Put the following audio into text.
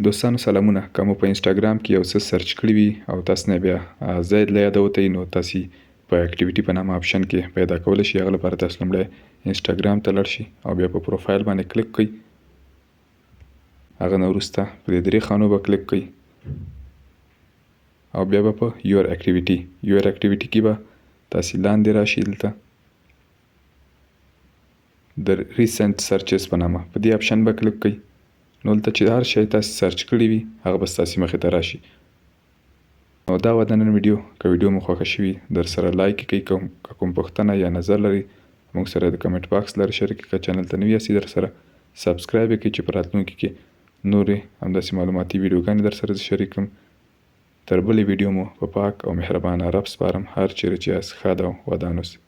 دوستانو سلامونه. که مو په انسټاګرام کې یو څه سرچ کړي وي او تاسو نه بیا زید له یاده وتی نو تاسو په اکټیویټي په نامه آپشن کې پیدا کولی شي. هغه لپاره تاسو لومړی انسټاګرام ته لاړ شئ او بیا په پروفایل باندې کلیک کړئ. هغه نه وروسته په دې درې خانو به کلیک کړئ او بیا به په یور اکټیویټي کې به تاسو لاندې راشئ. دلته د ریسنټ سرچز په نامه په دې آپشن به کلیک کړئ. نو دلته چې هر شی تاسو سرچ کړي وي هغه به ستاسو مخې ته راشي. نو دا وه د نن ویډیو. که ویډیو مو خوښه شوي در سره لایک کړئ. که کوم پوښتنه یا نظر لرئ موږ سره د کمنټ باکس لري شریک کړئ. که چینل ته نوي یاستئ در سره سبسکرایب یې کړئ چې په راتلونکي کې نورې همداسې معلوماتي ویډیوګانې در سره شریک کړم. تر بلې ویډیو مو په پاک او مهربانه رب سپارم. هر چیرې چې یاست ښاد او ودان اوسئ.